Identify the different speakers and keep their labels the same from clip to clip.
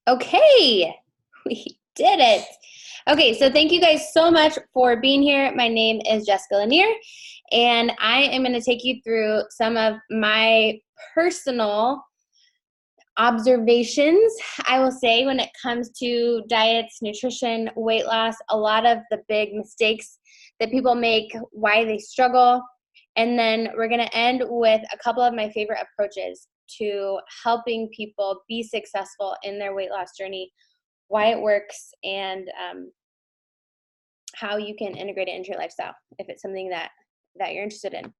Speaker 1: Okay, we did it. Okay, so thank you guys so much for being here. My name is Jessica Lanier, and I am going to take you through some of my personal observations, I will say, when it comes to diets, nutrition, weight loss, a lot of the big mistakes that people make, why they struggle. And then we're going to end with a couple of my favorite approaches to helping people be successful in their weight loss journey, why it works, and how you can integrate it into your lifestyle if it's something that you're interested in.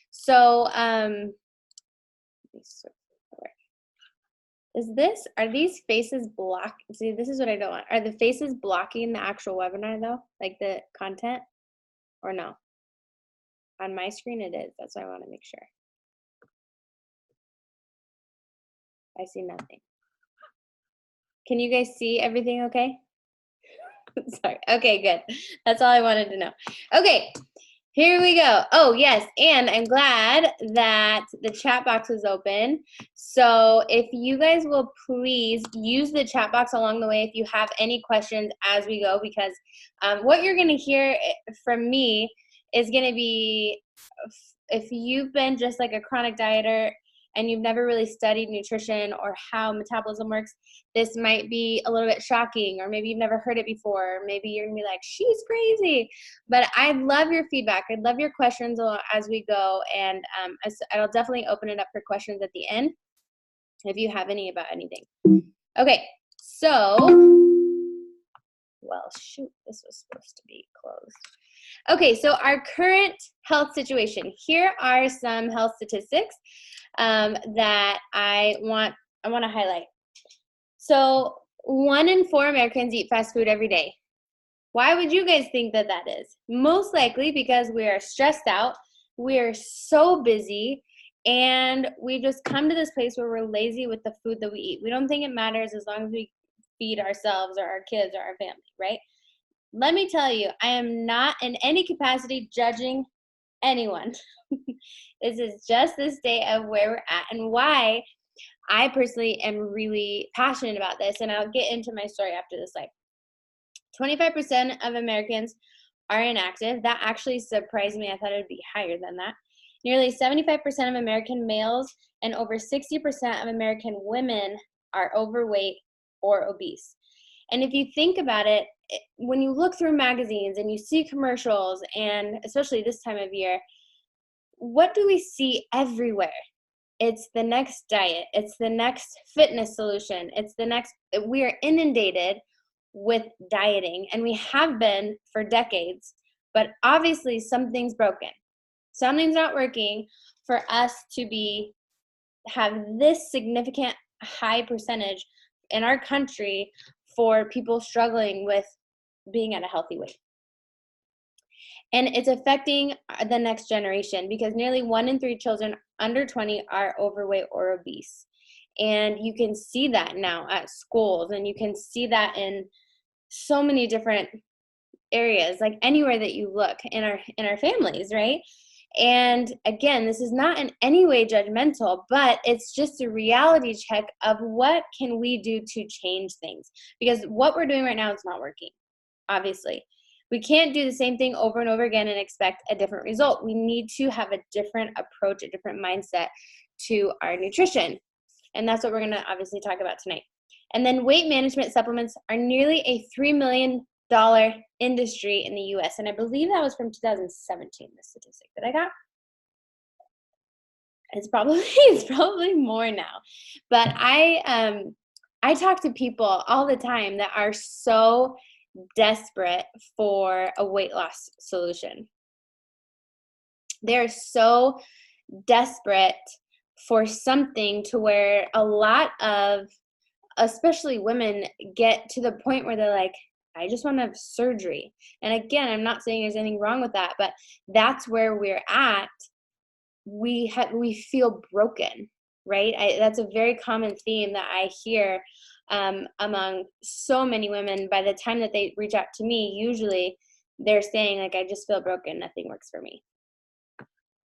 Speaker 1: So, are these faces block? See, this is what I don't want. Are the faces blocking the actual webinar though? Like the content, or no? On my screen it is. That's why I want to make sure. I see nothing. Can you guys see everything okay? Sorry. Okay, good. That's all I wanted to know. Okay, here we go. Oh, yes, and I'm glad that the chat box is open. So if you guys will please use the chat box along the way if you have any questions as we go, because what you're going to hear from me is going to be, if you've been just like a chronic dieter and you've never really studied nutrition or how metabolism works, this might be a little bit shocking, or maybe you've never heard it before. Maybe you're gonna be like, she's crazy. But I love your feedback. I love your questions as we go, and I'll definitely open it up for questions at the end if you have any about anything. Okay, so, well, shoot, this was supposed to be closed. Okay, so our current health situation. Here are some health statistics that I want to highlight. So 1 in 4 Americans eat fast food every day. Why would you guys think that is? Most likely because we are stressed out, we are so busy, and we just come to this place where we're lazy with the food that we eat. We don't think it matters as long as we feed ourselves or our kids or our family, right? Let me tell you, I am not in any capacity judging anyone. This is just the state of where we're at and why I personally am really passionate about this. And I'll get into my story after this slide. 25% of Americans are inactive. That actually surprised me. I thought it would be higher than that. Nearly 75% of American males and over 60% of American women are overweight or obese. And if you think about it, when you look through magazines and you see commercials, and especially this time of year, what do we see everywhere? It's the next diet. It's the next fitness solution. It's the next, we are inundated with dieting, and we have been for decades, but obviously something's broken. Something's not working for us to have this significant high percentage in our country for people struggling with being at a healthy weight. And it's affecting the next generation because nearly 1 in 3 children under 20 are overweight or obese. And you can see that now at schools, and you can see that in so many different areas, like anywhere that you look in our families, right? And again, this is not in any way judgmental, but it's just a reality check of what can we do to change things, because what we're doing right now is not working, obviously. We can't do the same thing over and over again and expect a different result. We need to have a different approach, a different mindset to our nutrition. And that's what we're going to obviously talk about tonight. And then weight management supplements are nearly a $3 million industry in the US. And I believe that was from 2017, the statistic that I got. It's probably more now. But I talk to people all the time that are so desperate for a weight loss solution. They're so desperate for something to where a lot of, especially women, get to the point where they're like, I just want to have surgery. And again, I'm not saying there's anything wrong with that, but that's where we're at. We feel broken, right? That's a very common theme that I hear among so many women. By the time that they reach out to me, usually they're saying, like, I just feel broken, nothing works for me.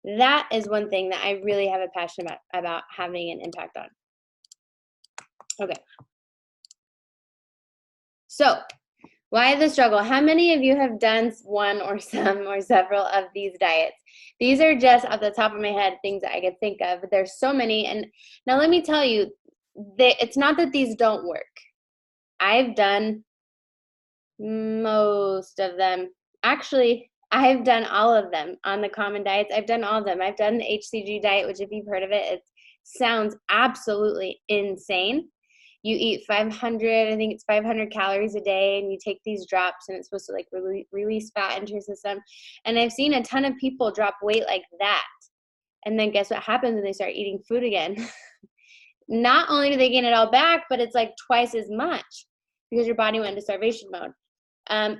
Speaker 1: That is one thing that I really have a passion about having an impact on. Okay. So why the struggle? How many of you have done one or some or several of these diets? These are just off the top of my head things that I could think of, but there's so many. And now let me tell you, it's not that these don't work. I've done most of them. Actually, I've done all of them on the common diets. I've done all of them. I've done the HCG diet, which if you've heard of it, it sounds absolutely insane. You eat 500, I think it's 500 calories a day, and you take these drops, and it's supposed to like release fat into your system. And I've seen a ton of people drop weight like that. And then guess what happens when they start eating food again? Not only do they gain it all back, but it's like twice as much because your body went into starvation mode.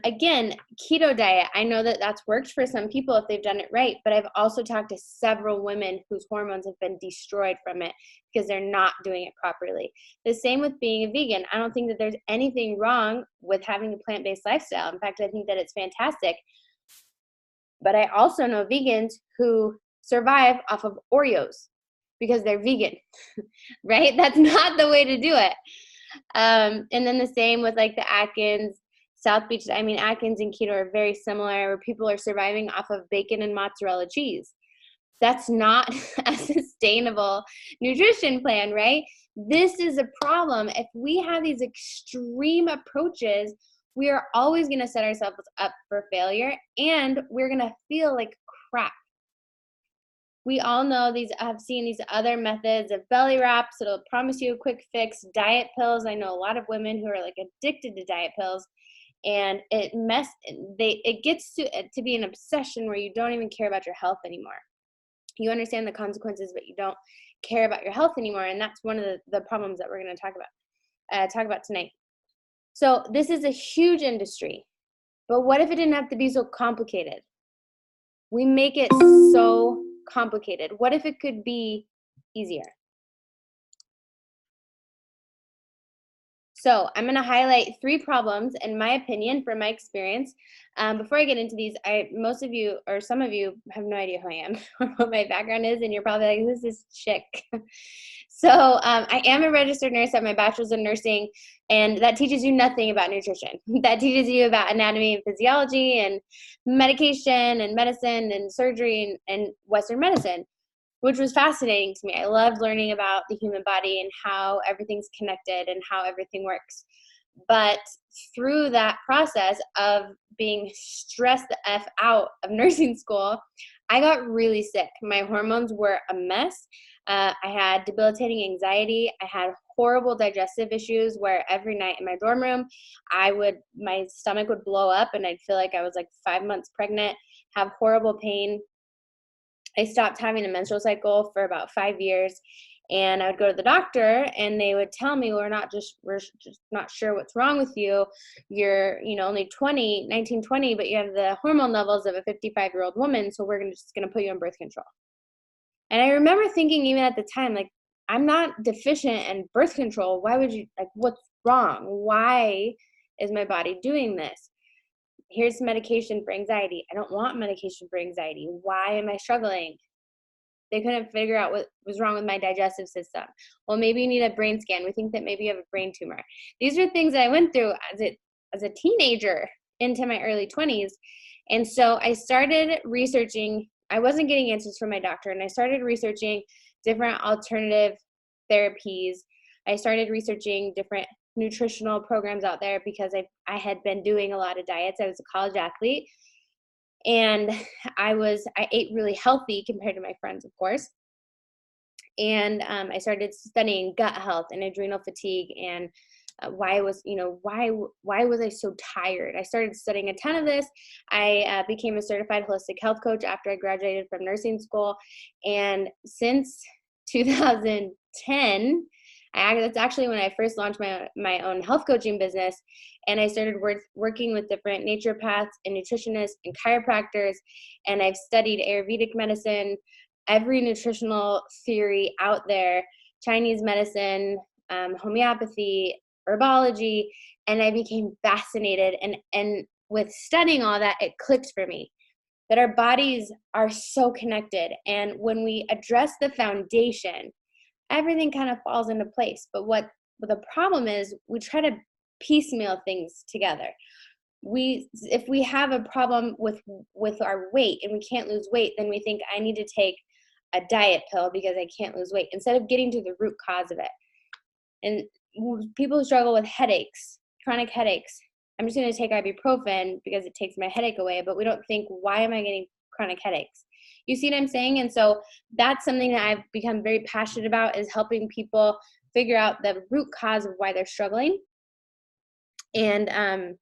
Speaker 1: Again, keto diet, I know that that's worked for some people if they've done it right, but I've also talked to several women whose hormones have been destroyed from it because they're not doing it properly. The same with being a vegan. I don't think that there's anything wrong with having a plant-based lifestyle. In fact, I think that it's fantastic. But I also know vegans who survive off of Oreos because they're vegan, right? That's not the way to do it. And then the same with like the Atkins, South Beach. I mean, Atkins and keto are very similar, where people are surviving off of bacon and mozzarella cheese. That's not a sustainable nutrition plan, right? This is a problem. If we have these extreme approaches, we are always going to set ourselves up for failure, and we're going to feel like crap. We all know I've seen these other methods of belly wraps. It'll promise you a quick fix. Diet pills. I know a lot of women who are like addicted to diet pills, and it gets to be an obsession where you don't even care about your health anymore. You understand the consequences, but you don't care about your health anymore, and that's one of the problems that we're going to talk about tonight. So this is a huge industry, but what if it didn't have to be so complicated? We make it so complicated. What if it could be easier? So I'm going to highlight 3 problems, in my opinion, from my experience. Before I get into these, most of you or some of you have no idea who I am or what my background is, and you're probably like, "This is chick." So I am a registered nurse. I have my bachelor's in nursing, and that teaches you nothing about nutrition. That teaches you about anatomy and physiology and medication and medicine and surgery and Western medicine, which was fascinating to me. I loved learning about the human body and how everything's connected and how everything works. But through that process of being stressed the F out of nursing school, I got really sick. My hormones were a mess. I had debilitating anxiety. I had horrible digestive issues where every night in my dorm room, my stomach would blow up and I'd feel like I was like 5 months pregnant, have horrible pain. I stopped having a menstrual cycle for about 5 years, and I would go to the doctor and they would tell me, we're just not sure what's wrong with you. You're, only 19, 20, but you have the hormone levels of a 55-year-old woman. So we're just going to put you on birth control. And I remember thinking even at the time, like, I'm not deficient in birth control. Why would you, like, what's wrong? Why is my body doing this? Here's medication for anxiety. I don't want medication for anxiety. Why am I struggling? They couldn't figure out what was wrong with my digestive system. Well, maybe you need a brain scan. We think that maybe you have a brain tumor. These are things that I went through as a teenager into my early 20s. And so I started researching. I wasn't getting answers from my doctor, and I started researching different alternative therapies. I started researching different nutritional programs out there because I had been doing a lot of diets. I was a college athlete, and I ate really healthy compared to my friends, of course. And I started studying gut health and adrenal fatigue and why was I so tired? I started studying a ton of this. I became a certified holistic health coach after I graduated from nursing school, and since 2010, that's actually when I first launched my own health coaching business, and I started working with different naturopaths and nutritionists and chiropractors, and I've studied Ayurvedic medicine, every nutritional theory out there, Chinese medicine, homeopathy, herbology, and I became fascinated. And with studying all that, it clicked for me that our bodies are so connected, and when we address the foundation, everything kind of falls into place. But what the problem is, we try to piecemeal things together. If we have a problem with our weight and we can't lose weight, then we think I need to take a diet pill because I can't lose weight, instead of getting to the root cause of it. And people who struggle with headaches, chronic headaches, I'm just going to take ibuprofen because it takes my headache away, but we don't think, why am I getting chronic headaches? You see what I'm saying? And so that's something that I've become very passionate about, is helping people figure out the root cause of why they're struggling, and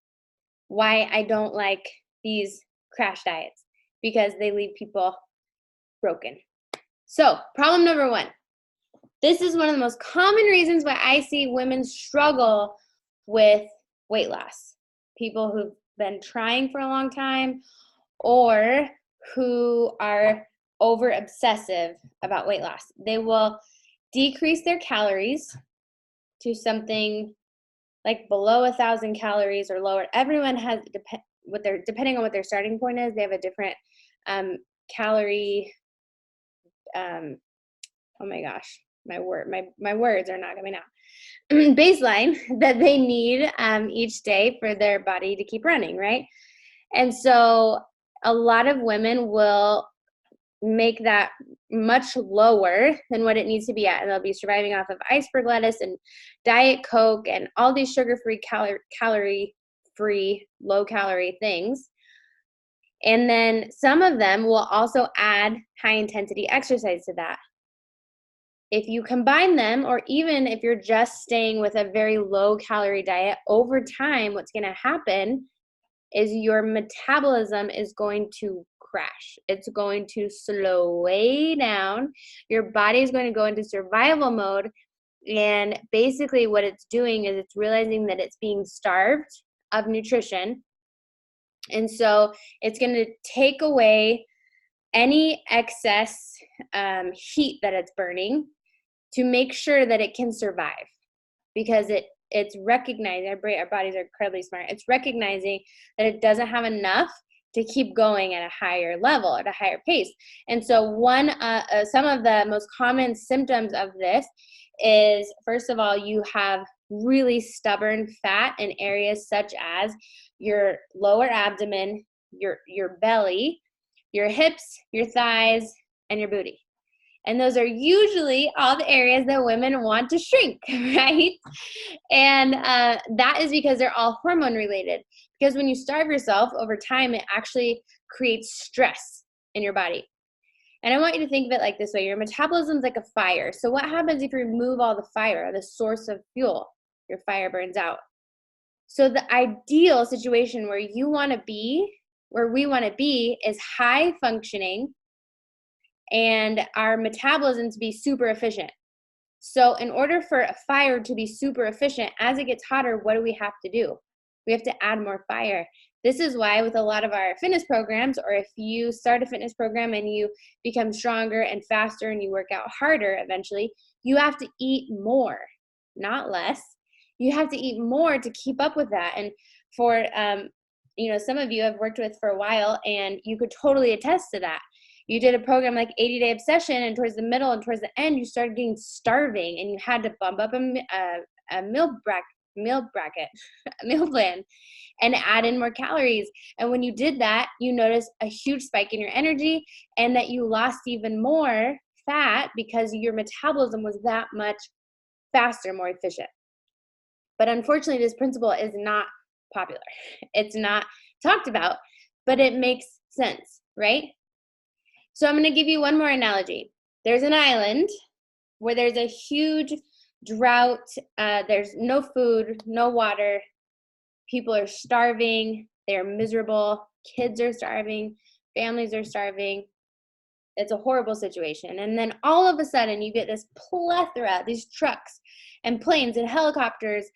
Speaker 1: why I don't like these crash diets, because they leave people broken. So problem number 1. This is one of the most common reasons why I see women struggle with weight loss. People who've been trying for a long time, or who are over obsessive about weight loss. They will decrease their calories to something like below 1,000 calories or lower. Everyone has, depending on what their starting point is, they have a different calorie, oh my gosh, my words are not coming out, baseline that they need each day for their body to keep running, right? And so a lot of women will make that much lower than what it needs to be at, and they'll be surviving off of iceberg lettuce and Diet Coke and all these sugar-free, calorie-free, low-calorie things. And then some of them will also add high-intensity exercise to that. If you combine them, or even if you're just staying with a very low-calorie diet, over time, what's going to happen is your metabolism is going to crash. It's going to slow way down. Your body is going to go into survival mode. And basically what it's doing is it's realizing that it's being starved of nutrition. And so it's going to take away any excess heat that it's burning to make sure that it can survive, because it's recognizing, our bodies are incredibly smart. It's recognizing that it doesn't have enough to keep going at a higher level, at a higher pace. And so some of the most common symptoms of this is, first of all, you have really stubborn fat in areas such as your lower abdomen, your belly, your hips, your thighs, and your booty. And those are usually all the areas that women want to shrink, right? And that is because they're all hormone related. Because when you starve yourself over time, it actually creates stress in your body. And I want you to think of it like this way. Your metabolism is like a fire. So what happens if you remove all the fire, the source of fuel? Your fire burns out. So the ideal situation where we want to be is high functioning, and our metabolism to be super efficient. So in order for a fire to be super efficient, as it gets hotter, what do we have to do? We have to add more fire. This is why with a lot of our fitness programs, or if you start a fitness program and you become stronger and faster and you work out harder eventually, you have to eat more, not less. You have to eat more to keep up with that. And for, some of you I've worked with for a while, and you could totally attest to that. You did a program like 80-Day Obsession, and towards the middle and towards the end, you started getting starving, and you had to bump up a meal plan and add in more calories. And when you did that, you noticed a huge spike in your energy, and that you lost even more fat because your metabolism was that much faster, more efficient. But unfortunately, this principle is not popular. It's not talked about, but it makes sense, right? So I'm going to give you one more analogy. There's an island where there's a huge drought. There's no food, no water. People are starving. They're miserable. Kids are starving. Families are starving. It's a horrible situation. And then all of a sudden, you get this plethora, these trucks and planes and helicopters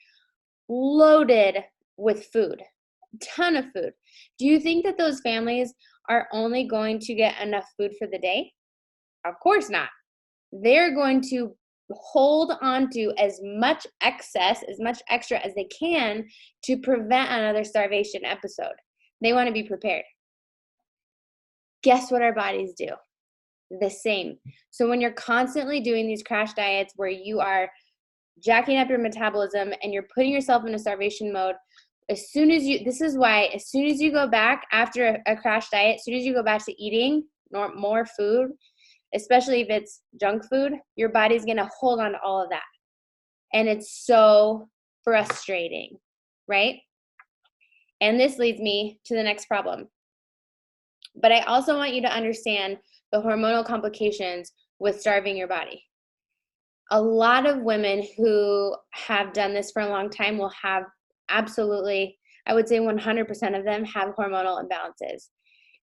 Speaker 1: loaded with food, a ton of food. Do you think that those families are only going to get enough food for the day? Of course not. They're going to hold on to as much excess, as much extra as they can to prevent another starvation episode. They want to be prepared. Guess what our bodies do? The same. So when you're constantly doing these crash diets where you are jacking up your metabolism, and you're putting yourself in a starvation mode. As soon as you go back after a crash diet, as soon as you go back to eating more food, especially if it's junk food, your body's going to hold on to all of that. And it's so frustrating, right? And this leads me to the next problem. But I also want you to understand the hormonal complications with starving your body. A lot of women who have done this for a long time will have absolutely, I would say 100% of them have hormonal imbalances.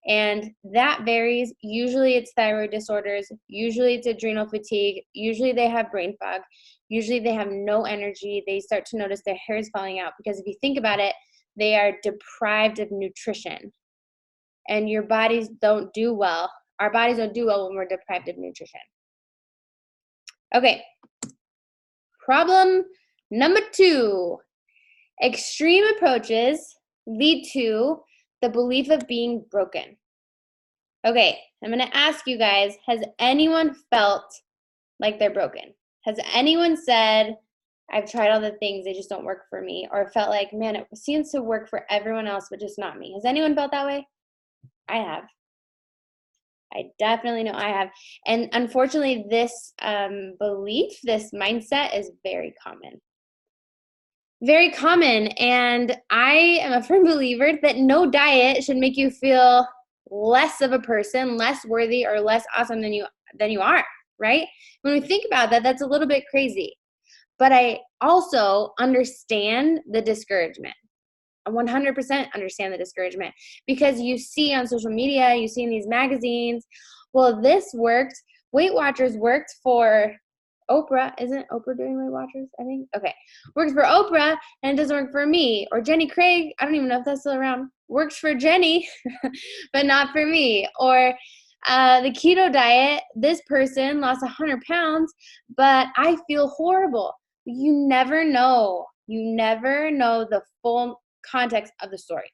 Speaker 1: And that varies. Usually it's thyroid disorders. Usually it's adrenal fatigue. Usually they have brain fog. Usually they have no energy. They start to notice their hair is falling out because if you think about it, they are deprived of nutrition. And your bodies don't do well. Our bodies don't do well when we're deprived of nutrition. Okay. Problem number 2. Extreme approaches lead to the belief of being broken. Okay, I'm going to ask you guys, has anyone felt like they're broken? Has anyone said, I've tried all the things, they just don't work for me? Or felt like, man, it seems to work for everyone else, but just not me? Has anyone felt that way? I have. I definitely know I have. And unfortunately, this belief, this mindset is very common. Very common. And I am a firm believer that no diet should make you feel less of a person, less worthy, or less awesome than you are, right? When we think about that, that's a little bit crazy. But I also understand the discouragement. I 100% understand the discouragement because you see on social media, you see in these magazines, well, this worked. Weight Watchers worked for Oprah. Isn't Oprah doing Weight Watchers? I think. Okay. Works for Oprah and it doesn't work for me. Or Jenny Craig, I don't even know if that's still around. Works for Jenny, but not for me. Or the keto diet, this person lost 100 pounds, but I feel horrible. You never know. You never know the full context of the story,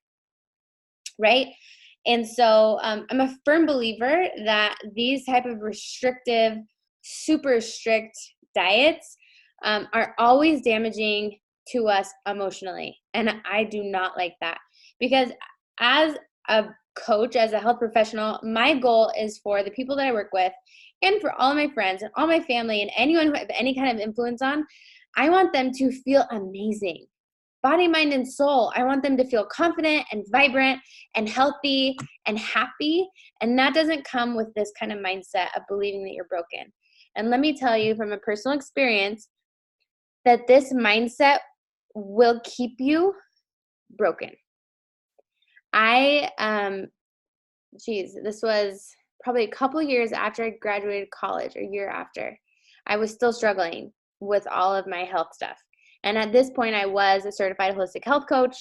Speaker 1: right? And so I'm a firm believer that these type of restrictive, super strict diets are always damaging to us emotionally. And I do not like that because as a coach, as a health professional, my goal is for the people that I work with and for all of my friends and all my family and anyone who I have any kind of influence on, I want them to feel amazing. Body, mind, and soul. I want them to feel confident and vibrant and healthy and happy. And that doesn't come with this kind of mindset of believing that you're broken. And let me tell you from a personal experience that this mindset will keep you broken. This was probably a couple years after I graduated college, or a year after. I was still struggling with all of my health stuff. And at this point, I was a certified holistic health coach.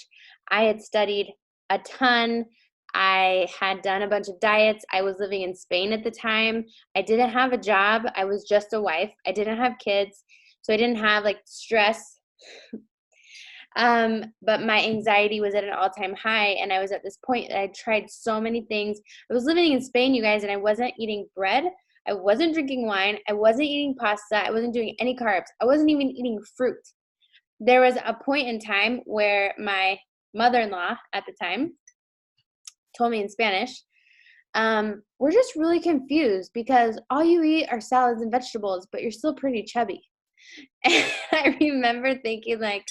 Speaker 1: I had studied a ton. I had done a bunch of diets. I was living in Spain at the time. I didn't have a job. I was just a wife. I didn't have kids. So I didn't have like stress. But my anxiety was at an all-time high. And I was at this point that I tried so many things. I was living in Spain, you guys, and I wasn't eating bread. I wasn't drinking wine. I wasn't eating pasta. I wasn't doing any carbs. I wasn't even eating fruit. There was a point in time where my mother-in-law at the time told me in Spanish, we're just really confused because all you eat are salads and vegetables, but you're still pretty chubby. And I remember thinking like,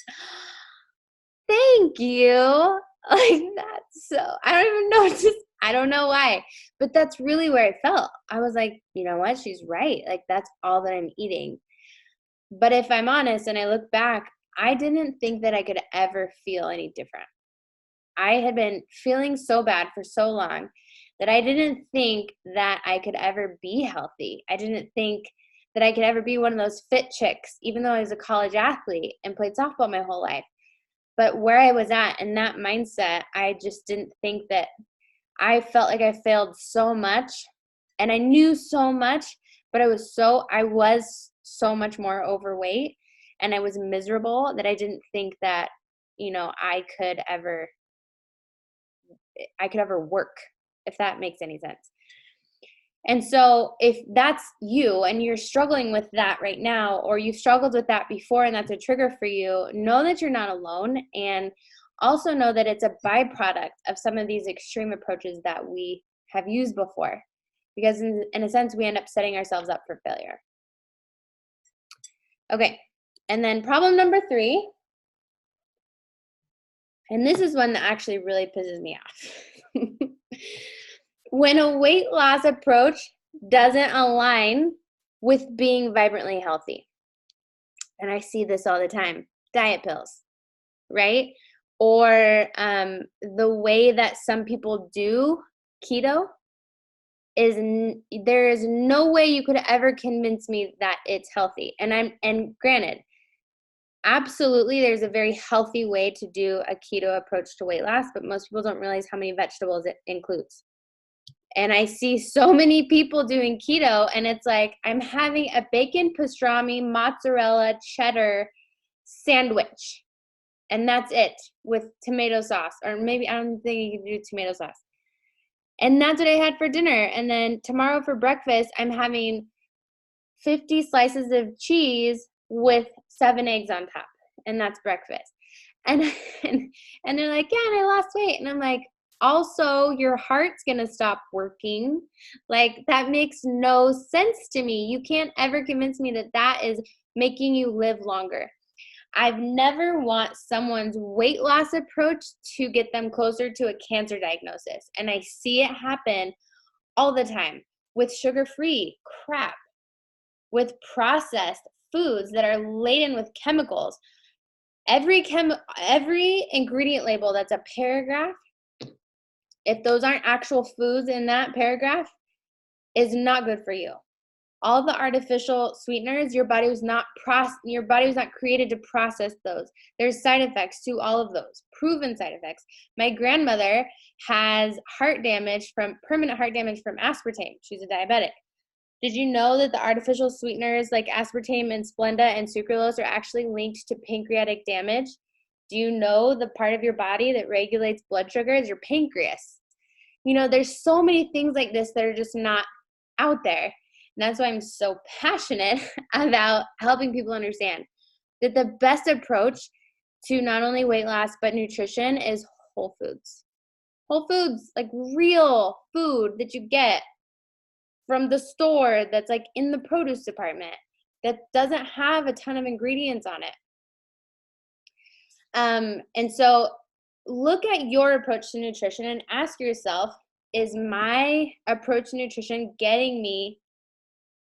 Speaker 1: thank you. Like that's so, I don't even know, I don't know why, but that's really where it felt. I was like, you know what? She's right. Like that's all that I'm eating. But if I'm honest and I look back, I didn't think that I could ever feel any different. I had been feeling so bad for so long that I didn't think that I could ever be healthy. I didn't think that I could ever be one of those fit chicks, even though I was a college athlete and played softball my whole life. But where I was at in that mindset, I just didn't think that. I felt like I failed so much and I knew so much, but I was so much more overweight and I was miserable that I didn't think that, I could ever work, if that makes any sense. And so if that's you and you're struggling with that right now, or you've struggled with that before and that's a trigger for you, know that you're not alone, and also know that it's a byproduct of some of these extreme approaches that we have used before, because in a sense, we end up setting ourselves up for failure. Okay, and then problem number 3, and this is one that actually really pisses me off. When a weight loss approach doesn't align with being vibrantly healthy. And I see this all the time. Diet pills, right? Or the way that some people do keto is there is no way you could ever convince me that it's healthy. And granted, absolutely, there's a very healthy way to do a keto approach to weight loss, but most people don't realize how many vegetables it includes. And I see so many people doing keto, and it's like, I'm having a bacon, pastrami, mozzarella, cheddar sandwich, and that's it, with tomato sauce. Or maybe, I don't think you can do tomato sauce. And that's what I had for dinner. And then tomorrow for breakfast, I'm having 50 slices of cheese with 7 eggs on top, and that's breakfast. And they're like, yeah, and I lost weight. And I'm like, also, your heart's going to stop working. Like, that makes no sense to me. You can't ever convince me that that is making you live longer. I've never want someone's weight loss approach to get them closer to a cancer diagnosis. And I see it happen all the time with sugar-free crap, with processed foods that are laden with chemicals. Every ingredient label that's a paragraph, if those aren't actual foods in that paragraph, is not good for you. All the artificial sweeteners, your body was not created to process those. There's side effects to all of those, proven side effects. My grandmother has permanent heart damage from aspartame. She's a diabetic. Did you know that the artificial sweeteners like aspartame and Splenda and sucralose are actually linked to pancreatic damage? Do you know the part of your body that regulates blood sugar is your pancreas? There's so many things like this that are just not out there. And that's why I'm so passionate about helping people understand that the best approach to not only weight loss, but nutrition is whole foods. Whole foods, like real food that you get from the store that's like in the produce department that doesn't have a ton of ingredients on it. And so look at your approach to nutrition and ask yourself, is my approach to nutrition getting me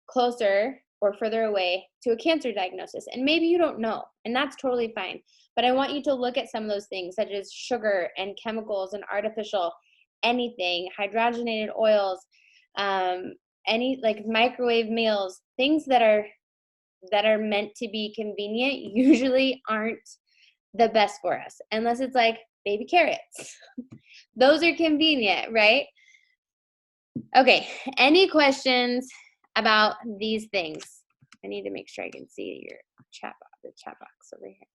Speaker 1: closer or further away to a cancer diagnosis? And maybe you don't know, and that's totally fine. But I want you to look at some of those things, such as sugar and chemicals and artificial anything, hydrogenated oils, any like microwave meals, things that are meant to be convenient usually aren't the best for us, unless it's like baby carrots. Those are convenient, right? Okay, any questions about these things? I need to make sure I can see the chat box over here.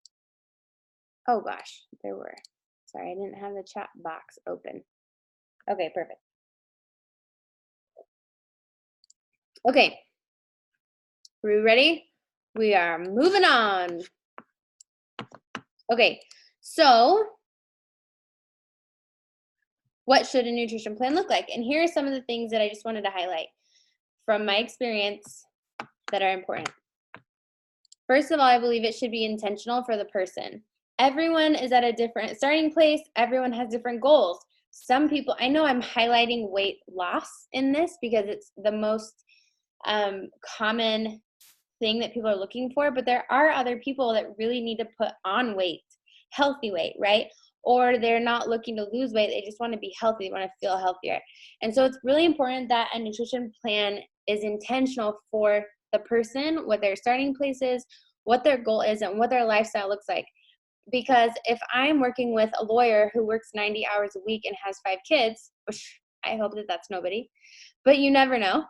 Speaker 1: Oh gosh, there were. Sorry, I didn't have the chat box open. Okay, perfect. Okay, are we ready? We are moving on. Okay, so what should a nutrition plan look like? And here are some of the things that I just wanted to highlight from my experience that are important. First of all, I believe it should be intentional for the person. Everyone is at a different starting place. Everyone has different goals. Some people, I know I'm highlighting weight loss in this because it's the most common thing that people are looking for, but there are other people that really need to put on weight, healthy weight, right? Or they're not looking to lose weight, they just want to be healthy, they want to feel healthier. And so it's really important that a nutrition plan is intentional for the person, what their starting place is, what their goal is, and what their lifestyle looks like. Because if I'm working with a lawyer who works 90 hours a week and has 5 kids, which I hope that that's nobody, but you never know,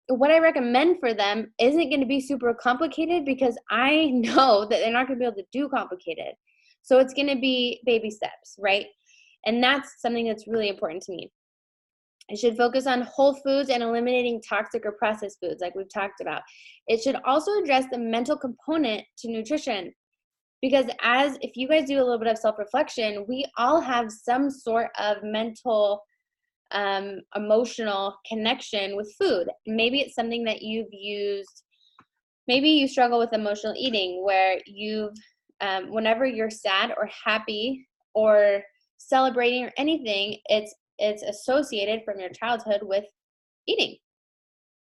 Speaker 1: what I recommend for them isn't going to be super complicated because I know that they're not going to be able to do complicated. So it's going to be baby steps, right? And that's something that's really important to me. It should focus on whole foods and eliminating toxic or processed foods, like we've talked about. It should also address the mental component to nutrition, because if you guys do a little bit of self-reflection, we all have some sort of mental, emotional connection with food. Maybe it's something that you've used. Maybe you struggle with emotional eating, where whenever you're sad or happy or celebrating or anything, it's associated from your childhood with eating.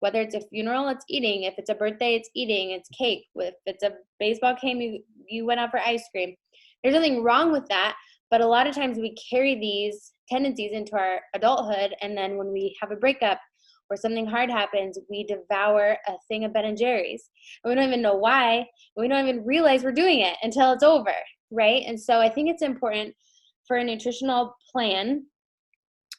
Speaker 1: Whether it's a funeral, it's eating. If it's a birthday, it's eating. It's cake. If it's a baseball game, you went out for ice cream. There's nothing wrong with that, but a lot of times we carry these tendencies into our adulthood, and then when we have a breakup or something hard happens, we devour a thing of Ben & Jerry's. And we don't even know why, and we don't even realize we're doing it until it's over, right? And so I think it's important for a nutritional plan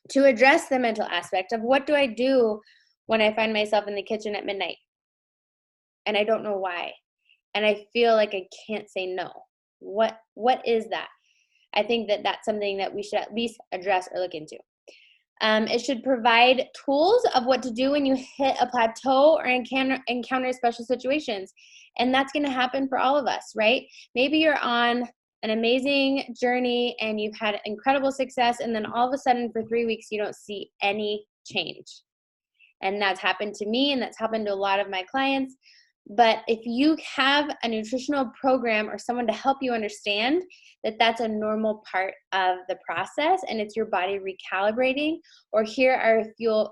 Speaker 1: to address the mental aspect of, what do I do when I find myself in the kitchen at midnight and I don't know why, and I feel like I can't say no? What is that? I think that that's something that we should at least address or look into. It should provide tools of what to do when you hit a plateau or encounter special situations. And that's going to happen for all of us, right? Maybe you're on an amazing journey and you've had incredible success, and then all of a sudden for 3 weeks you don't see any change. And that's happened to me, and that's happened to a lot of my clients. But if you have a nutritional program or someone to help you understand that that's a normal part of the process and it's your body recalibrating, or here are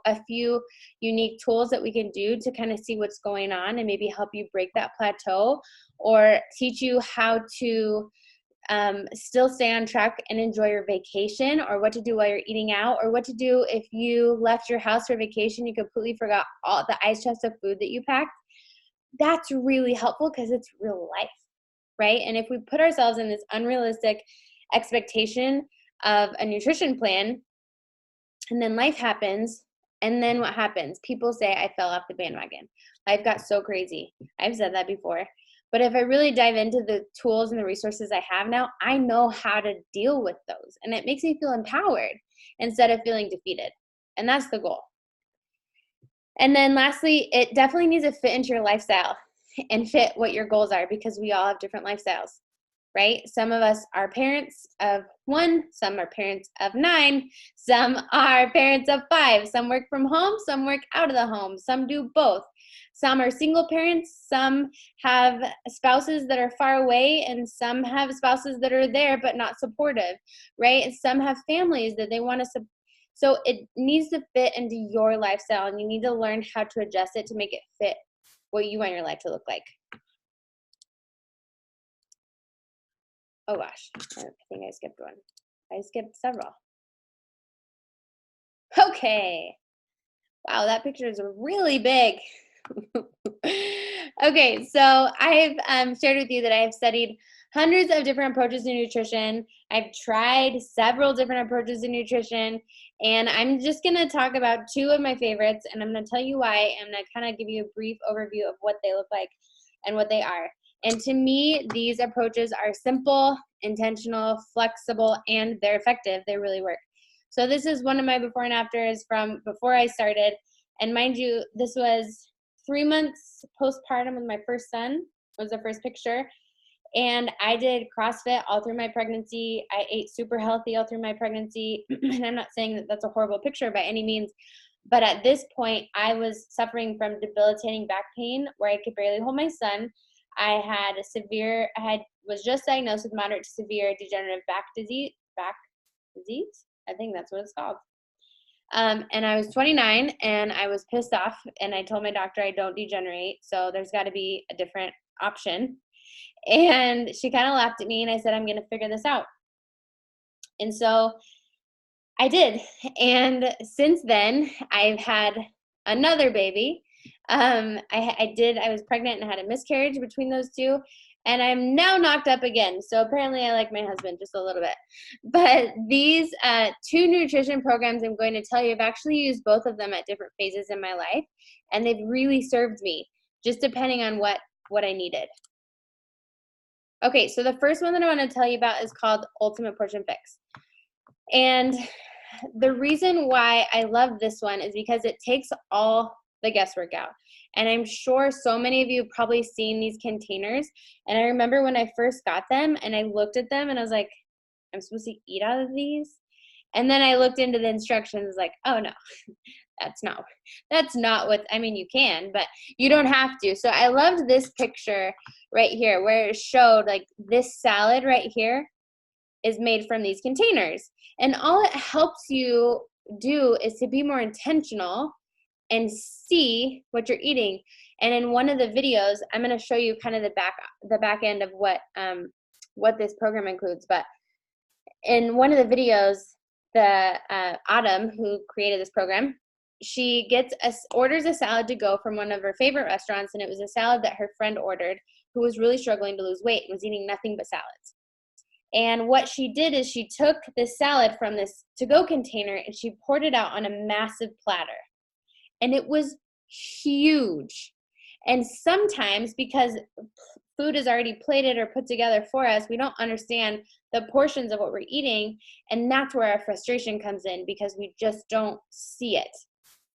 Speaker 1: a few unique tools that we can do to kind of see what's going on and maybe help you break that plateau, or teach you how to still stay on track and enjoy your vacation, or what to do while you're eating out, or what to do if you left your house for vacation, you completely forgot all the ice chest of food that you packed. That's really helpful because it's real life, right? And if we put ourselves in this unrealistic expectation of a nutrition plan, and then life happens, and then what happens? People say, I fell off the bandwagon. Life got so crazy. I've said that before. But if I really dive into the tools and the resources I have now, I know how to deal with those. And it makes me feel empowered instead of feeling defeated. And that's the goal. And then lastly, it definitely needs to fit into your lifestyle and fit what your goals are, because we all have different lifestyles, right? Some of us are parents of 1, some are parents of 9, some are parents of 5, some work from home, some work out of the home, some do both. Some are single parents, some have spouses that are far away, and some have spouses that are there but not supportive, right? And some have families that they want to support. So it needs to fit into your lifestyle, and you need to learn how to adjust it to make it fit what you want your life to look like. Oh gosh, I think I skipped one. I skipped several. Okay. Wow, that picture is really big. Okay, so I've shared with you that I have studied hundreds of different approaches to nutrition. I've tried several different approaches to nutrition, and I'm just going to talk about 2 of my favorites, and I'm going to tell you why, and I'm going to kind of give you a brief overview of what they look like and what they are. And to me, these approaches are simple, intentional, flexible, and they're effective. They really work. So this is one of my before and afters from before I started. And mind you, this was 3 months postpartum with my first son, was the first picture. And I did CrossFit all through my pregnancy. I ate super healthy all through my pregnancy. And I'm not saying that that's a horrible picture by any means, but at this point, I was suffering from debilitating back pain where I could barely hold my son. I was just diagnosed with moderate to severe degenerative back disease. I think that's what it's called. And I was 29 and I was pissed off, and I told my doctor I don't degenerate, so there's got to be a different option. And she kind of laughed at me, and I said, I'm going to figure this out. And so I did. And since then, I've had another baby. I was pregnant and had a miscarriage between those 2. And I'm now knocked up again. So apparently I like my husband just a little bit. But these 2 nutrition programs I'm going to tell you, I've actually used both of them at different phases in my life. And they've really served me, just depending on what I needed. Okay, so the first one that I want to tell you about is called Ultimate Portion Fix. And the reason why I love this one is because it takes all the guesswork out. And I'm sure so many of you have probably seen these containers. And I remember when I first got them and I looked at them and I was like, I'm supposed to eat out of these? And then I looked into the instructions like, oh no, that's not what, I mean, you can, but you don't have to. So I loved this picture right here where it showed like this salad right here is made from these containers. And all it helps you do is to be more intentional and see what you're eating. And in one of the videos, I'm going to show you kind of the back end of what this program includes. But in one of the videos, the Autumn, who created this program, she orders a salad to go from one of her favorite restaurants, and it was a salad that her friend ordered who was really struggling to lose weight and was eating nothing but salads. And what she did is she took this salad from this to-go container and she poured it out on a massive platter. And it was huge. And sometimes, because food is already plated or put together for us, we don't understand the portions of what we're eating. And that's where our frustration comes in, because we just don't see it.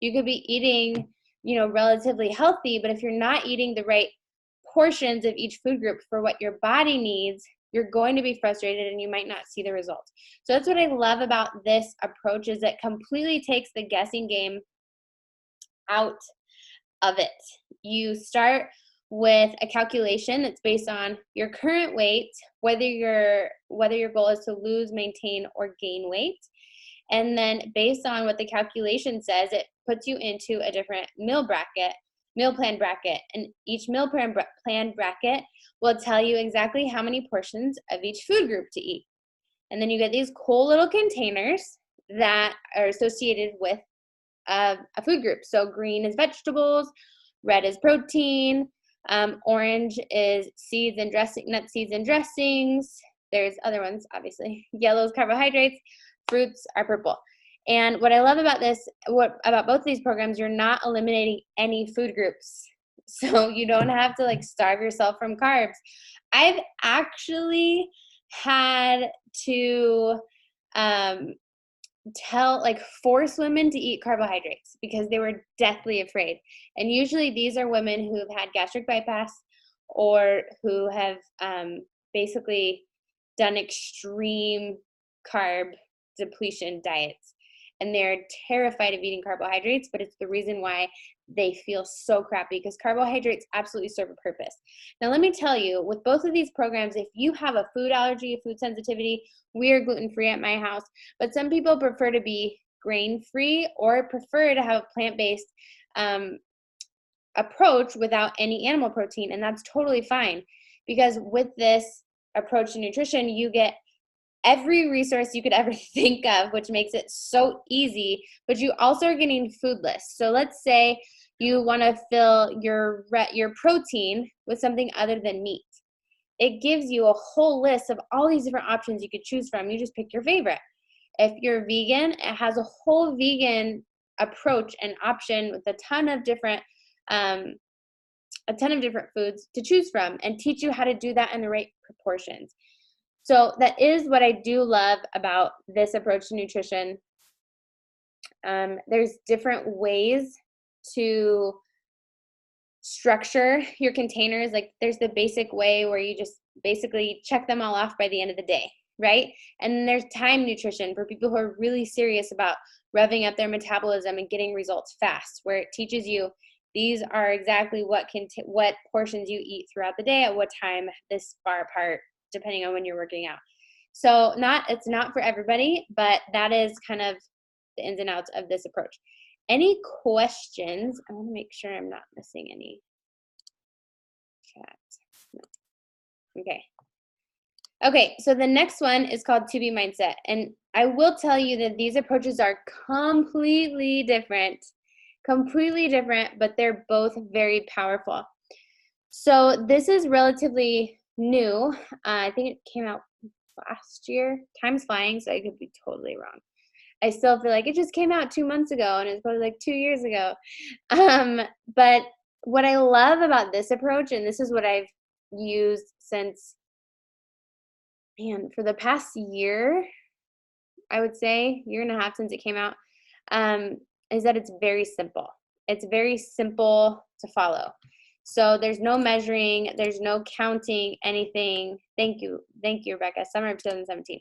Speaker 1: You could be eating, relatively healthy, but if you're not eating the right portions of each food group for what your body needs, you're going to be frustrated and you might not see the results. So that's what I love about this approach, is it completely takes the guessing game out of it. You start with a calculation that's based on your current weight, whether your goal is to lose, maintain, or gain weight. And then based on what the calculation says, it puts you into a different meal plan bracket. And each meal plan bracket will tell you exactly how many portions of each food group to eat. And then you get these cool little containers that are associated with a food group. So green is vegetables, red is protein, orange is seeds and nuts, seeds and dressings. There's other ones, obviously. Yellow is carbohydrates, fruits are purple. And what I love about about both of these programs, you're not eliminating any food groups. So you don't have to starve yourself from carbs. I've actually had to force women to eat carbohydrates because they were deathly afraid. And usually these are women who have had gastric bypass or who have basically done extreme carb depletion diets. And they're terrified of eating carbohydrates, but it's the reason why they feel so crappy, because carbohydrates absolutely serve a purpose. Now, let me tell you, with both of these programs, if you have a food allergy, a food sensitivity, we are gluten-free at my house, but some people prefer to be grain-free or prefer to have a plant-based approach without any animal protein, and that's totally fine, because with this approach to nutrition, you get every resource you could ever think of, which makes it so easy, but you also are getting foodless. So let's say you want to fill your protein with something other than meat. It gives you a whole list of all these different options you could choose from. You just pick your favorite. If you're vegan, it has a whole vegan approach and option with a ton of different foods to choose from, and teach you how to do that in the right proportions. So that is what I do love about this approach to nutrition. There's different ways to structure your containers. Like there's the basic way where you just basically check them all off by the end of the day, right? And then there's time nutrition for people who are really serious about revving up their metabolism and getting results fast, where it teaches you these are exactly what portions you eat throughout the day at what time, this far apart, depending on when you're working out. So it's not for everybody, but that is kind of the ins and outs of this approach. Any questions? I want to make sure I'm not missing any chat. No. Okay, so the next one is called To Be Mindset. And I will tell you that these approaches are completely different, but they're both very powerful. So this is relatively new. I think it came out last year. Time's flying, so I could be totally wrong. I still feel like it just came out 2 months ago, and it's probably 2 years ago. But what I love about this approach, and this is what I've used since, for the past year, I would say, year and a half since it came out, is that it's very simple. It's very simple to follow. So there's no measuring, there's no counting anything. Thank you, Rebecca. Summer of 2017.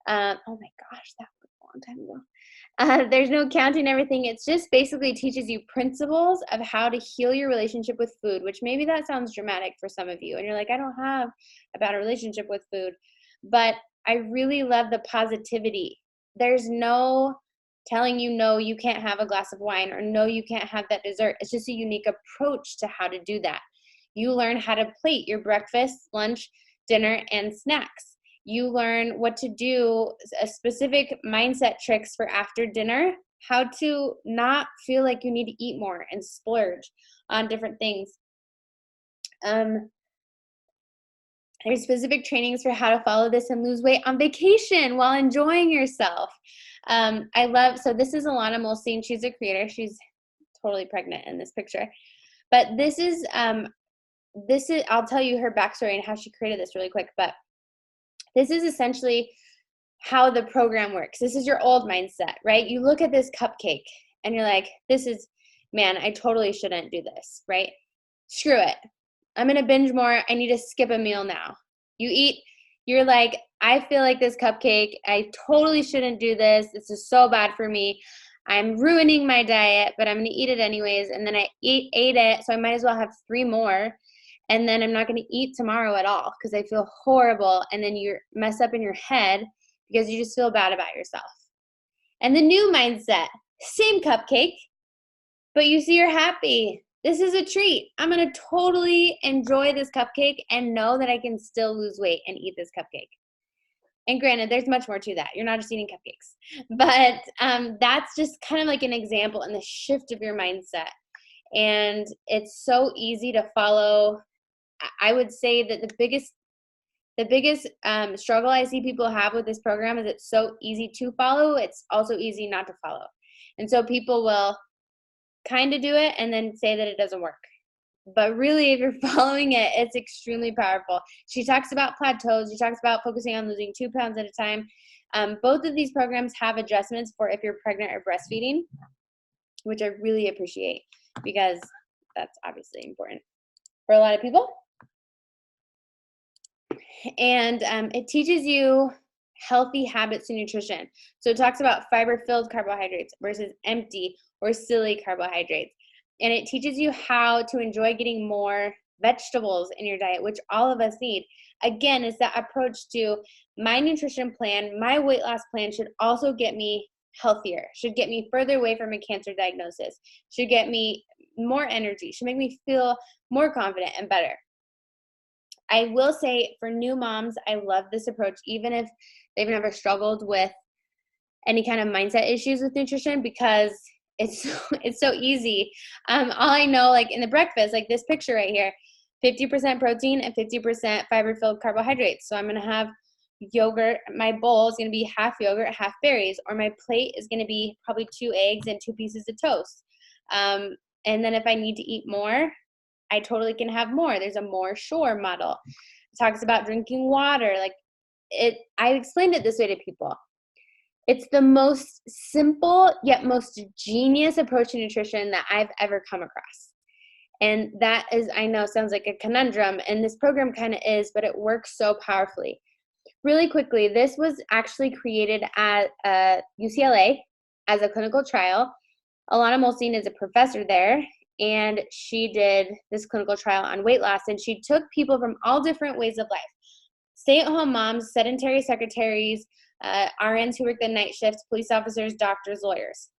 Speaker 1: Oh my gosh, that was a long time ago. There's no counting everything. It's just basically teaches you principles of how to heal your relationship with food, which maybe that sounds dramatic for some of you. And you're like, I don't have a bad relationship with food. But I really love the positivity. There's no telling you, no, you can't have a glass of wine, or no, you can't have that dessert. It's just a unique approach to how to do that. You learn how to plate your breakfast, lunch, dinner, and snacks. You learn what to do, a specific mindset tricks for after dinner, how to not feel like you need to eat more and splurge on different things. There's specific trainings for how to follow this and lose weight on vacation while enjoying yourself. So this is Alana Molstein. She's a creator. She's totally pregnant in this picture. But this is, I'll tell you her backstory and how she created this really quick. But this is essentially how the program works. This is your old mindset, right? You look at this cupcake and you're like, man, I totally shouldn't do this, right? Screw it. I'm going to binge more. I need to skip a meal now. You're like, I feel like this cupcake, I totally shouldn't do this. This is so bad for me. I'm ruining my diet, but I'm going to eat it anyways. And then I ate it, so I might as well have 3 more. And then I'm not going to eat tomorrow at all because I feel horrible. And then you mess up in your head because you just feel bad about yourself. And the new mindset, same cupcake, but you see you're happy. This is a treat. I'm going to totally enjoy this cupcake and know that I can still lose weight and eat this cupcake. And granted, there's much more to that. You're not just eating cupcakes. But that's just kind of like an example in the shift of your mindset. And it's so easy to follow. I would say that the biggest struggle I see people have with this program is it's so easy to follow. It's also easy not to follow. And so people will kind of do it and then say that it doesn't work. But really, if you're following it, it's extremely powerful. She talks about plateaus. She talks about focusing on losing 2 pounds at a time. Both of these programs have adjustments for if you're pregnant or breastfeeding, which I really appreciate because that's obviously important for a lot of people. And it teaches you healthy habits in nutrition. So it talks about fiber-filled carbohydrates versus empty or silly carbohydrates. And it teaches you how to enjoy getting more vegetables in your diet, which all of us need. Again, it's that approach to my nutrition plan, my weight loss plan should also get me healthier, should get me further away from a cancer diagnosis, should get me more energy, should make me feel more confident and better. I will say for new moms, I love this approach, even if they've never struggled with any kind of mindset issues with nutrition, because it's so easy. All I know, like in the breakfast, like this picture right here, 50% protein and 50% fiber-filled carbohydrates. So I'm going to have yogurt. My bowl is going to be half yogurt, half berries, or my plate is going to be probably 2 eggs and 2 pieces of toast. And then if I need to eat more, I totally can have more. There's a More Sure model. It talks about drinking water. I explained it this way to people. It's the most simple yet most genius approach to nutrition that I've ever come across. And that is, I know, sounds like a conundrum, and this program kind of is, but it works so powerfully. Really quickly, this was actually created at UCLA as a clinical trial. Alana Molstein is a professor there, and she did this clinical trial on weight loss, and she took people from all different ways of life. Stay-at-home moms, sedentary secretaries, RNs who work the night shifts, police officers, doctors, lawyers.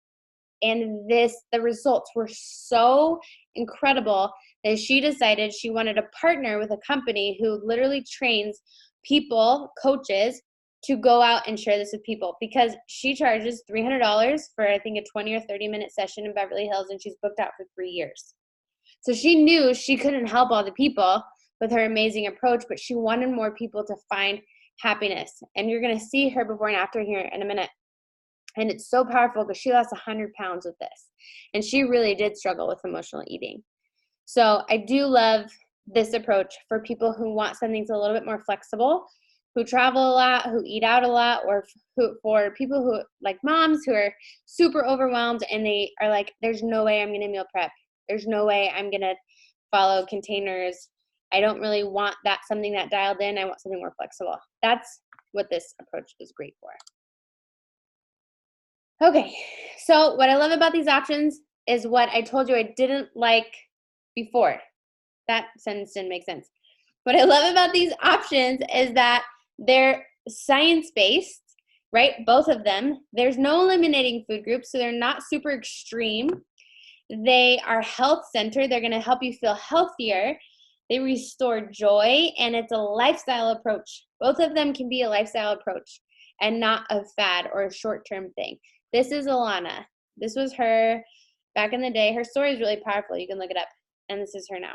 Speaker 1: And the results were so incredible that she decided she wanted to partner with a company who literally trains people, coaches, to go out and share this with people, because she charges $300 for, I think, a 20 or 30-minute session in Beverly Hills, and she's booked out for 3 years. So she knew she couldn't help all the people with her amazing approach, but she wanted more people to find happiness. And you're going to see her before and after here in a minute. And it's so powerful because she lost 100 pounds with this. And she really did struggle with emotional eating. So I do love this approach for people who want something that's a little bit more flexible, who travel a lot, who eat out a lot, or for people who, like moms, who are super overwhelmed and they are like, there's no way I'm going to meal prep. There's no way I'm going to follow containers. I don't really want that, something that dialed in. I want something more flexible. That's what this approach is great for. Okay, so what I love about these options is what I told you I didn't like before. That sentence didn't make sense. What I love about these options is that they're science-based, right? Both of them. There's no eliminating food groups, so they're not super extreme. They are health-centered. They're going to help you feel healthier. They restore joy, and it's a lifestyle approach. Both of them can be a lifestyle approach and not a fad or a short-term thing. This is Alana. This was her back in the day. Her story is really powerful. You can look it up. And this is her now.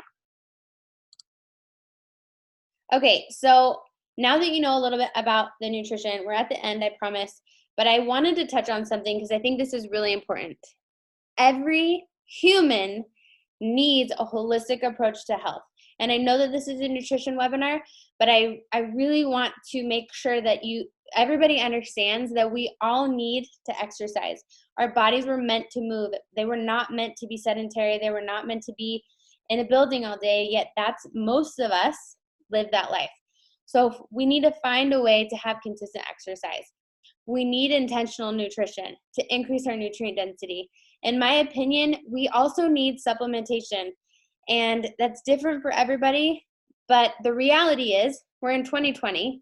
Speaker 1: Okay, so now that you know a little bit about the nutrition, we're at the end, I promise. But I wanted to touch on something because I think this is really important. Every human needs a holistic approach to health. And I know that this is a nutrition webinar, but I really want to make sure that everybody understands that we all need to exercise. Our bodies were meant to move. They were not meant to be sedentary. They were not meant to be in a building all day, yet that's most of us live that life. So we need to find a way to have consistent exercise. We need intentional nutrition to increase our nutrient density. In my opinion, we also need supplementation, and that's different for everybody, but the reality is we're in 2020,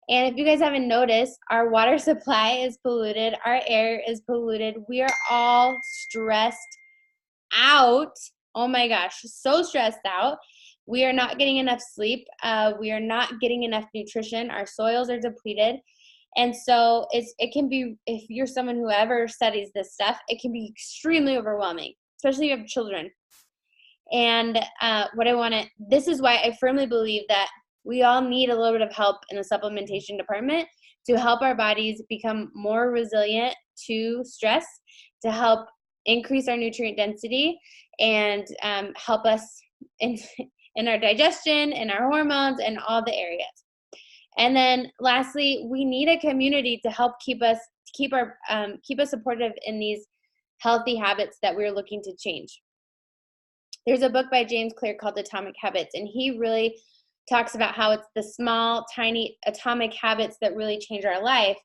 Speaker 1: and if you guys haven't noticed, our water supply is polluted, our air is polluted, we are all stressed out. Oh my gosh, so stressed out. We are not getting enough sleep. We are not getting enough nutrition. Our soils are depleted. And so it can be, if you're someone who ever studies this stuff, it can be extremely overwhelming, especially if you have children. And this is why I firmly believe that we all need a little bit of help in the supplementation department to help our bodies become more resilient to stress, to help increase our nutrient density, and help us in our digestion, in our hormones, and all the areas. And then lastly, we need a community to help keep us supportive in these healthy habits that we're looking to change. There's a book by James Clear called Atomic Habits, and he really talks about how it's the small, tiny atomic habits that really change our life.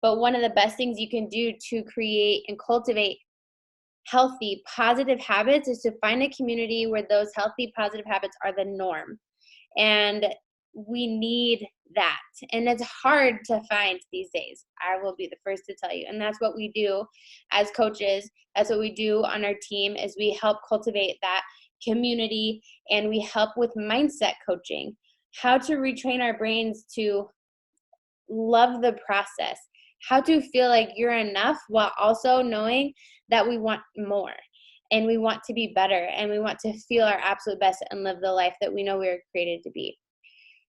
Speaker 1: But one of the best things you can do to create and cultivate healthy, positive habits is to find a community where those healthy, positive habits are the norm. And we need that. And it's hard to find these days. I will be the first to tell you. And that's what we do as coaches. That's what we do on our team, is we help cultivate that community, and we help with mindset coaching, how to retrain our brains to love the process, how to feel like you're enough while also knowing that we want more, and we want to be better, and we want to feel our absolute best and live the life that we know we were created to be.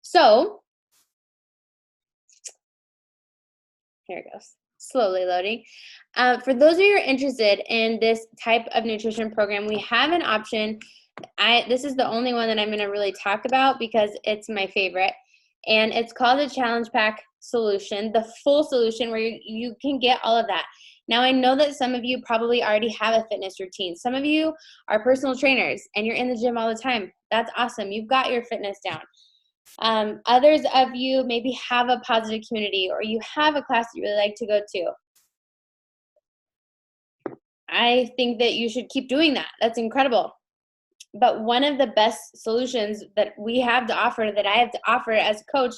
Speaker 1: So here it goes, slowly loading. For those of you who are interested in this type of nutrition program, we have an option. This is the only one that I'm going to really talk about because it's my favorite, and it's called the Challenge Pack Solution, the full solution where you can get all of that. Now, I know that some of you probably already have a fitness routine. Some of you are personal trainers and you're in the gym all the time. That's awesome. You've got your fitness down. Others of you maybe have a positive community, or you have a class that you really like to go to. I think that you should keep doing that. That's incredible. But one of the best solutions that we have to offer, that I have to offer as a coach,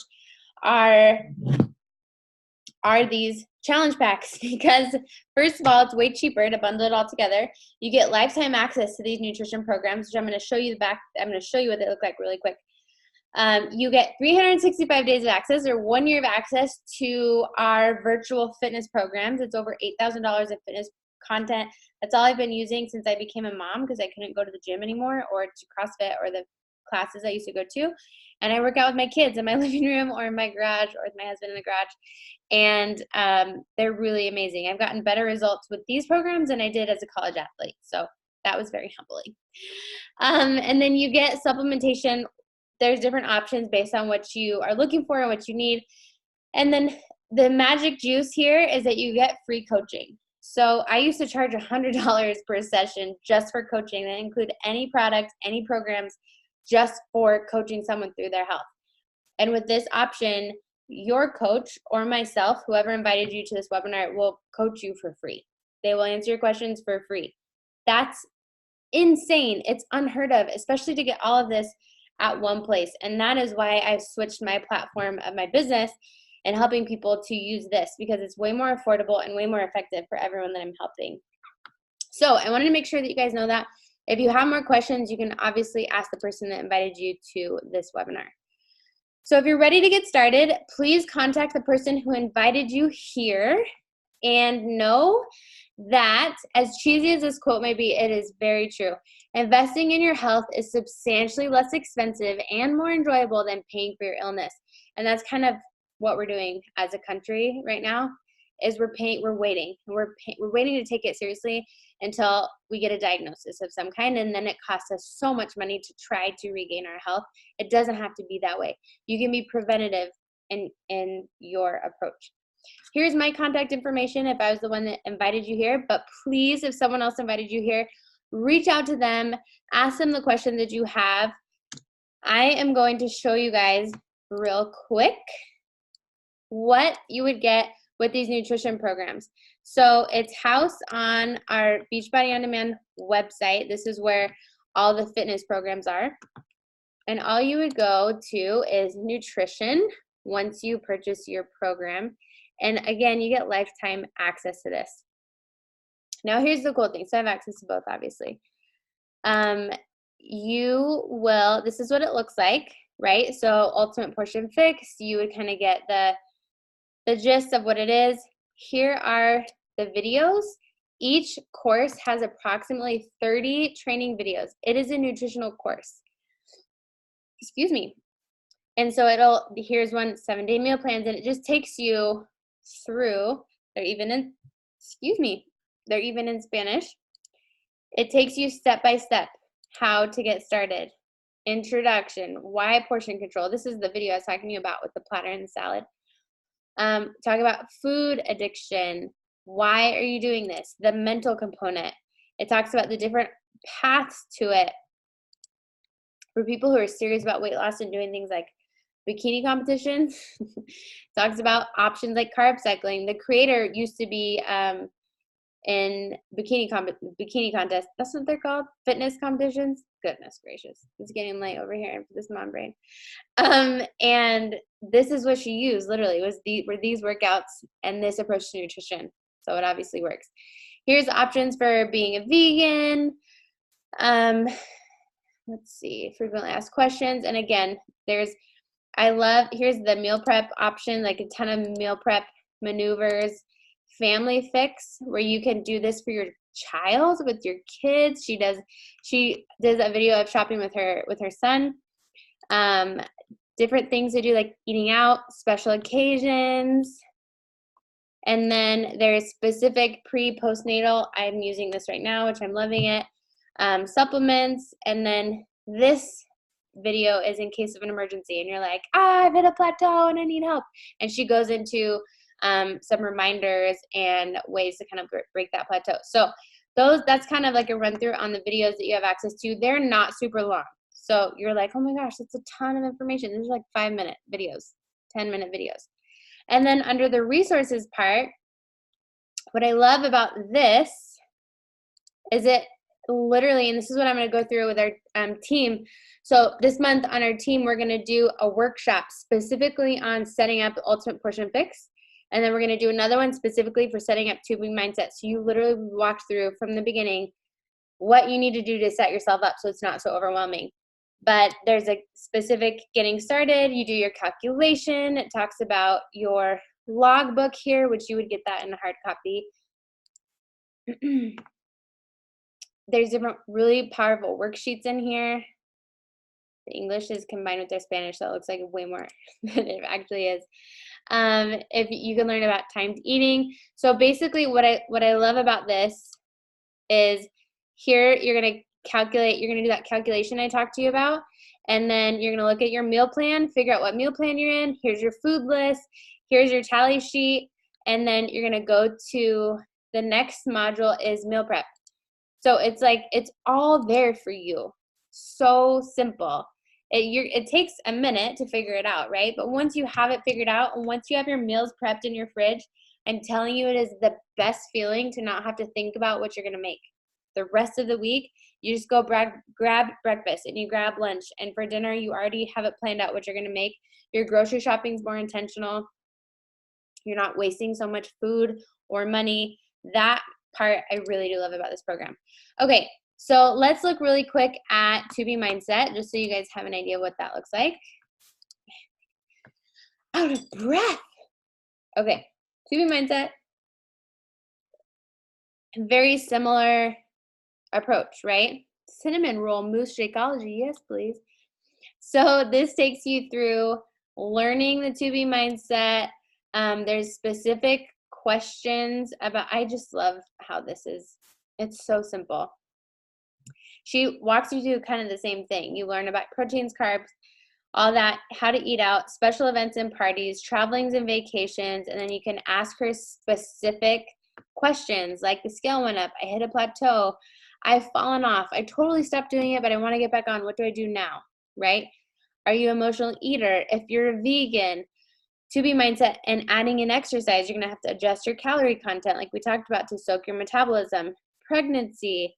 Speaker 1: are these challenge packs, because first of all, it's way cheaper to bundle it all together. You get lifetime access to these nutrition programs, which I'm going to show you I'm going to show you what they look like really quick. You get 365 days of access, or 1 year of access to our virtual fitness programs. It's over $8,000 of fitness content. That's all I've been using since I became a mom, because I couldn't go to the gym anymore, or to CrossFit, or the classes I used to go to. And I work out with my kids in my living room, or in my garage, or with my husband in the garage. And they're really amazing. I've gotten better results with these programs than I did as a college athlete. So that was very humbling. And then you get supplementation there's different options based on what you are looking for and what you need. And then the magic juice here is that you get free coaching. So I used to charge $100 per session just for coaching. That include any product, any programs, just for coaching someone through their health. And with this option, your coach or myself, whoever invited you to this webinar, will coach you for free. They will answer your questions for free. That's insane. It's unheard of, especially to get all of this at one place. And that is why I've switched my platform of my business and helping people to use this, because it's way more affordable and way more effective for everyone that I'm helping. So I wanted to make sure that you guys know that. If you have more questions, you can obviously ask the person that invited you to this webinar. So if you're ready to get started, please contact the person who invited you here, and know that, as cheesy as this quote may be, it is very true. Investing in your health is substantially less expensive and more enjoyable than paying for your illness. And that's kind of what we're doing as a country right now, is we're waiting to take it seriously until we get a diagnosis of some kind, and then it costs us so much money to try to regain our health. It doesn't have to be that way. You can be preventative in your approach. Here's my contact information if I was the one that invited you here, but please, if someone else invited you here, reach out to them, ask them the question that you have. I am going to show you guys real quick what you would get with these nutrition programs. So it's housed on our Beachbody On Demand website. This is where all the fitness programs are. And all you would go to is nutrition once you purchase your program. And again, you get lifetime access to this. Now here's the cool thing. So I have access to both, obviously. This is what it looks like, right? So Ultimate Portion Fix, you would kind of get the gist of what it is. Here are the videos. Each course has approximately 30 training videos. It is a nutritional course. Excuse me. And so here's one, 7-day meal plans, and it just takes you through, they're even in Spanish. It takes you step by step, how to get started, introduction, why portion control. This is the video I was talking to you about with the platter and the salad. Talk about food addiction. Why are you doing this? The mental component. It talks about the different paths to it for people who are serious about weight loss and doing things like bikini competition. Talks about options like carb cycling. The creator used to be in bikini contest. That's what they're called, fitness competitions. Goodness gracious, it's getting late over here for this mom brain. And this is what she used. Literally, were these workouts and this approach to nutrition. So it obviously works. Here's options for being a vegan. Let's see, frequently asked questions. And again, here's the meal prep option, like a ton of meal prep maneuvers. Family Fix, where you can do this for your child, with your kids. She does a video of shopping with her son. Different things to do, like eating out, special occasions. And then there's specific pre-postnatal. I'm using this right now, which I'm loving it. Supplements. And then this video is in case of an emergency and you're like, I've hit a plateau and I need help. And she goes into some reminders and ways to kind of break that plateau. So that's kind of like a run through on the videos that you have access to. They're not super long. So you're like, oh my gosh, that's a ton of information. There's like 5-minute videos, 10-minute videos. And then under the resources part, what I love about this is it literally, and this is what I'm going to go through with our team. So this month on our team, we're going to do a workshop specifically on setting up the Ultimate Portion Fix. And then we're going to do another one specifically for setting up tubing mindset. So you literally walk through from the beginning what you need to do to set yourself up so it's not so overwhelming. But there's a specific getting started. You do your calculation. It talks about your logbook here, which you would get that in a hard copy. There's different really powerful worksheets in here. The English is combined with their Spanish, so it looks like way more than it actually is. If you can learn about timed eating. So basically what I love about this is here you're going to calculate, you're going to do that calculation I talked to you about, And then you're gonna look at your meal plan, figure out what meal plan you're in. Here's your food list. Here's your tally sheet. And then you're gonna go to the next module is meal prep. So it's like, it's all there for you. So simple. It takes a minute to figure it out, right? But once you have it figured out, and once you have your meals prepped in your fridge, I'm telling you, it is the best feeling to not have to think about what you're gonna make. The rest of the week, you just go grab breakfast and you grab lunch, and for dinner, you already have it planned out what you're gonna make. Your grocery shopping's more intentional. You're not wasting so much food or money. That part I really do love about this program. Okay, so let's look really quick at To Be Mindset, just so you guys have an idea what that looks like. Out of breath. Okay, To Be Mindset. Very similar approach, right? Cinnamon roll mousse Shakeology, yes please. So this takes you through learning the To Be Mindset. There's specific questions about, I just love how this is, it's so simple. She walks you through kind of the same thing. You learn about proteins, carbs, all that, how to eat out, special events and parties, travelings and vacations, and then you can ask her specific questions like the scale went up, I hit a plateau, I've fallen off, I totally stopped doing it, but I want to get back on. What do I do now, right? Are you an emotional eater? If you're a vegan, To Be Mindset and adding in exercise, you're going to have to adjust your calorie content like we talked about to soak your metabolism. Pregnancy,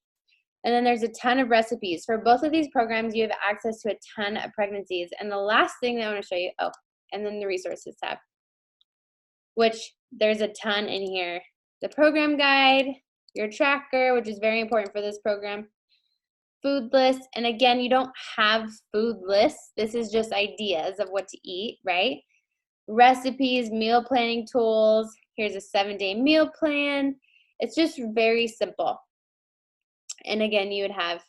Speaker 1: and then there's a ton of recipes. For both of these programs, you have access to a ton of pregnancies. And the last thing that I want to show you, oh, and then the resources tab, which there's a ton in here. The program guide, your tracker, which is very important for this program, food list, and again, you don't have food lists. This is just ideas of what to eat, right? Recipes, meal planning tools. Here's a 7-day meal plan. It's just very simple. And again, you would have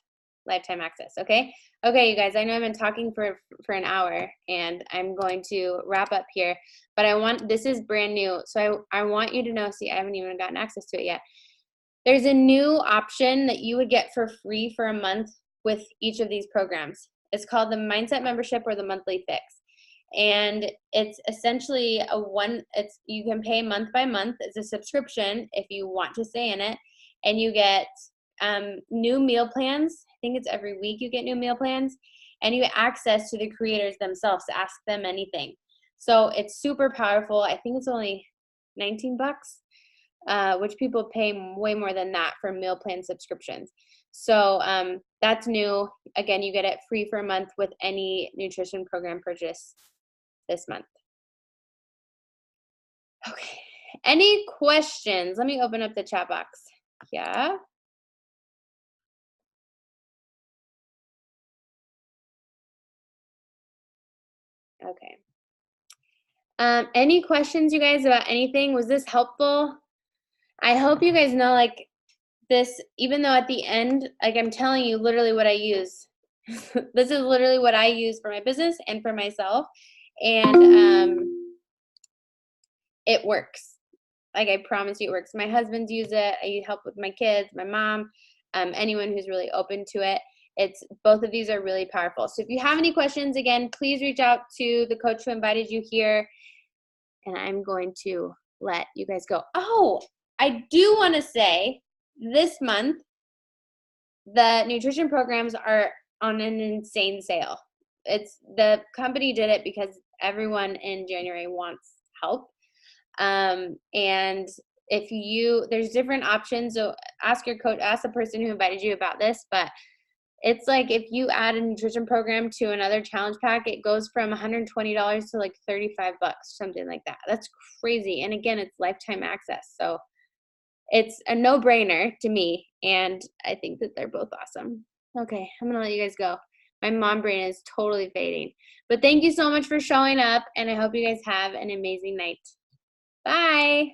Speaker 1: lifetime access, okay? Okay, you guys, I know I've been talking for an hour, and I'm going to wrap up here, but this is brand new, so I want you to know, see, I haven't even gotten access to it yet. There's a new option that you would get for free for a month with each of these programs. It's called the Mindset Membership or the Monthly Fix. And it's essentially you can pay month by month. It's a subscription if you want to stay in it, and you get new meal plans. I think it's every week you get new meal plans, and you get access to the creators themselves to ask them anything. So it's super powerful. I think it's only 19 bucks, which people pay way more than that for meal plan subscriptions. So that's new. Again, you get it free for a month with any nutrition program purchase this month. Okay, any questions? Let me open up the chat box. Yeah. Okay. Any questions, you guys, about anything? Was this helpful? I hope you guys know, like, this, even though at the end, like, I'm telling you literally what I use. This is literally what I use for my business and for myself. And it works. Like, I promise you it works. My husband's use it. I help with my kids, my mom, anyone who's really open to it. Both of these are really powerful. So if you have any questions, again, please reach out to the coach who invited you here. And I'm going to let you guys go. Oh, I do want to say this month, the nutrition programs are on an insane sale. The company did it because everyone in January wants help. And there's different options. So ask your coach, ask the person who invited you about this, but it's like if you add a nutrition program to another challenge pack, it goes from $120 to like 35 bucks, something like that. That's crazy. And again, it's lifetime access. So it's a no-brainer to me. And I think that they're both awesome. Okay, I'm going to let you guys go. My mom brain is totally fading. But thank you so much for showing up. And I hope you guys have an amazing night. Bye.